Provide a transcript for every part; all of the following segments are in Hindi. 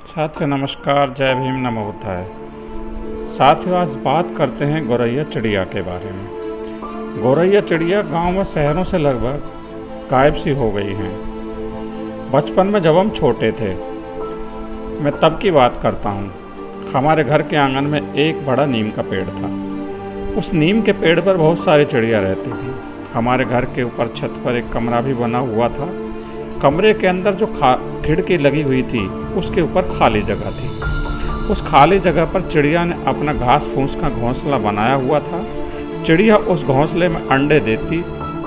साथियों नमस्कार, जय भीम, नमो बुद्धाय। साथियों आज बात करते हैं गौरैया चिड़िया के बारे में। गौरैया चिड़िया गांव व शहरों से लगभग गायब सी हो गई हैं। बचपन में जब हम छोटे थे, मैं तब की बात करता हूँ, हमारे घर के आंगन में एक बड़ा नीम का पेड़ था। उस नीम के पेड़ पर बहुत सारी चिड़िया रहती थी। हमारे घर के ऊपर छत पर एक कमरा भी बना हुआ था। कमरे के अंदर जो खिड़की लगी हुई थी, उसके ऊपर खाली जगह थी। उस खाली जगह पर चिड़िया ने अपना घास फूस का घोंसला बनाया हुआ था। चिड़िया उस घोंसले में अंडे देती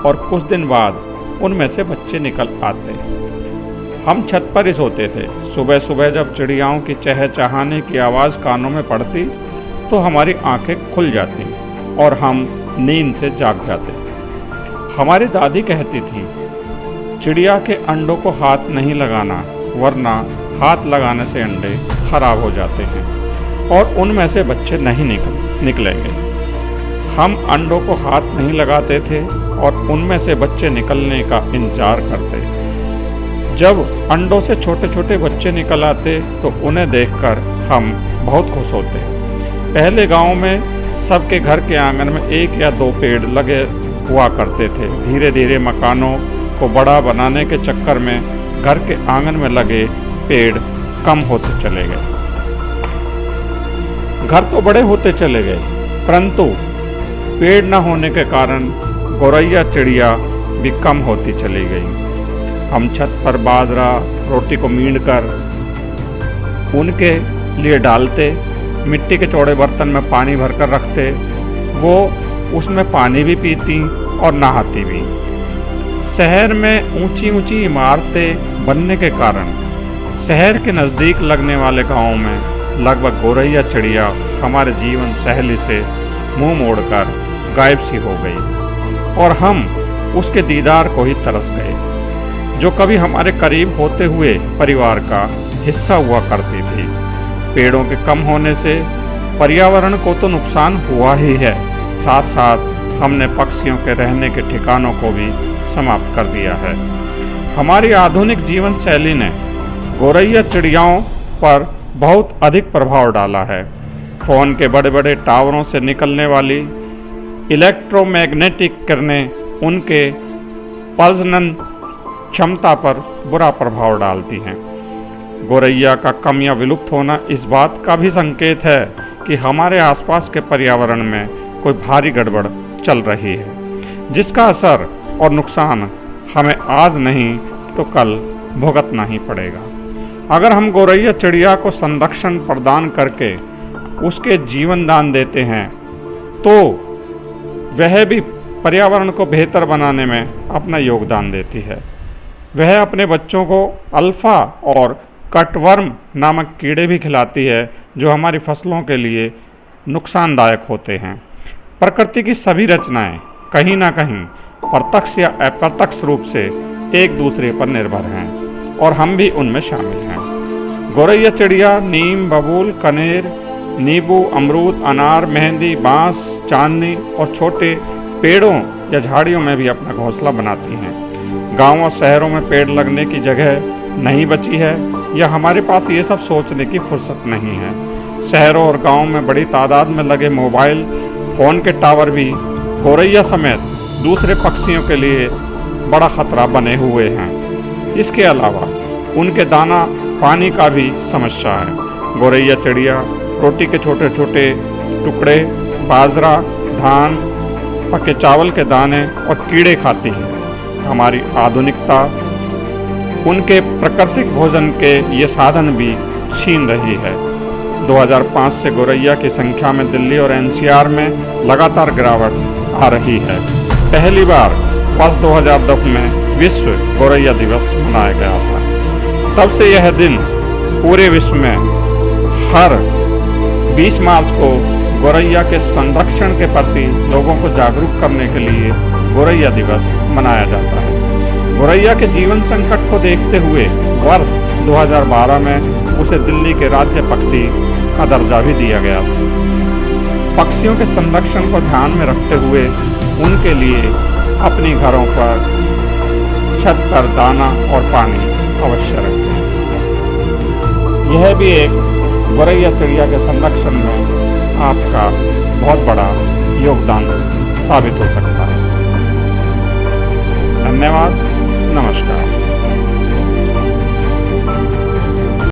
और कुछ दिन बाद उनमें से बच्चे निकल आते। हम छत पर ही सोते थे। सुबह सुबह जब चिड़ियाओं की चहचहाने की आवाज़ कानों में पड़ती तो हमारी आंखें खुल जाती और हम नींद से जाग जाते। हमारी दादी कहती थी, चिड़िया के अंडों को हाथ नहीं लगाना, वरना हाथ लगाने से अंडे खराब हो जाते हैं और उनमें से बच्चे नहीं निकलेंगे। हम अंडों को हाथ नहीं लगाते थे और उनमें से बच्चे निकलने का इंतजार करते। जब अंडों से छोटे छोटे बच्चे निकल आते तो उन्हें देखकर हम बहुत खुश होते। पहले गांव में सबके घर के आंगन में एक या दो पेड़ लगे हुआ करते थे। धीरे धीरे मकानों को बड़ा बनाने के चक्कर में घर के आंगन में लगे पेड़ कम होते चले गए। घर तो बड़े होते चले गए, परंतु पेड़ न होने के कारण गौरैया चिड़िया भी कम होती चली गई। हम छत पर बाजरा रोटी को मींड़कर उनके लिए डालते, मिट्टी के चौड़े बर्तन में पानी भरकर रखते। वो उसमें पानी भी पीती और नहाती भी। शहर में ऊंची ऊंची इमारतें बनने के कारण शहर के नज़दीक लगने वाले गांवों में लगभग गौरैया चिड़िया हमारे जीवन शैली से मुंह मोड़कर गायब सी हो गई और हम उसके दीदार को ही तरस गए, जो कभी हमारे करीब होते हुए परिवार का हिस्सा हुआ करती थी। पेड़ों के कम होने से पर्यावरण को तो नुकसान हुआ ही है, साथ साथ हमने पक्षियों के रहने के ठिकानों को भी समाप्त कर दिया है। हमारी आधुनिक जीवन शैली ने गौरैया चिड़ियाओं पर बहुत अधिक प्रभाव डाला है। फ़ोन के बड़े बड़े टावरों से निकलने वाली इलेक्ट्रोमैग्नेटिक किरणें उनके प्रजनन क्षमता पर बुरा प्रभाव डालती हैं। गौरैया का कम या विलुप्त होना इस बात का भी संकेत है कि हमारे आसपास के पर्यावरण में कोई भारी गड़बड़ चल रही है, जिसका असर और नुकसान हमें आज नहीं तो कल भुगतना ही पड़ेगा। अगर हम गौरैया चिड़िया को संरक्षण प्रदान करके उसके जीवन दान देते हैं तो वह भी पर्यावरण को बेहतर बनाने में अपना योगदान देती है। वह अपने बच्चों को अल्फा और कटवर्म नामक कीड़े भी खिलाती है, जो हमारी फसलों के लिए नुकसानदायक होते हैं। प्रकृति की सभी रचनाएं कहीं ना कहीं प्रत्यक्ष या अप्रत्यक्ष रूप से एक दूसरे पर निर्भर हैं और हम भी उनमें शामिल हैं। गौरैया चिड़िया नीम, बबूल, कनेर, नींबू, अमरूद, अनार, मेहंदी, बांस, चांदनी और छोटे पेड़ों या झाड़ियों में भी अपना घोंसला बनाती हैं। गांव और शहरों में पेड़ लगने की जगह नहीं बची है या हमारे पास ये सब सोचने की फुर्सत नहीं है। शहरों और गाँव में बड़ी तादाद में लगे मोबाइल फ़ोन के टावर भी गौरैया समेत दूसरे पक्षियों के लिए बड़ा खतरा बने हुए हैं। इसके अलावा उनके दाना पानी का भी समस्या है। गौरैया चिड़िया रोटी के छोटे छोटे टुकड़े, बाजरा, धान, पके चावल के दाने और कीड़े खाती है। हमारी आधुनिकता उनके प्राकृतिक भोजन के ये साधन भी छीन रही है। 2005 से गौरैया की संख्या में दिल्ली और एनसीआर में लगातार गिरावट आ रही है। पहली बार वर्ष 2010 में विश्व गौरैया दिवस मनाया गया था। तब से यह दिन पूरे विश्व में हर 20 मार्च को गौरैया के संरक्षण के प्रति लोगों को जागरूक करने के लिए गौरैया दिवस मनाया जाता है। गौरैया के जीवन संकट को देखते हुए वर्ष 2012 में उसे दिल्ली के राज्य पक्षी का दर्जा भी दिया गया था। पक्षियों के संरक्षण को ध्यान में रखते हुए उनके लिए अपने घरों पर छत पर दाना और पानी अवश्य रखें। यह भी एक गोरैया चिड़िया के संरक्षण में आपका बहुत बड़ा योगदान साबित हो सकता है। धन्यवाद, नमस्कार।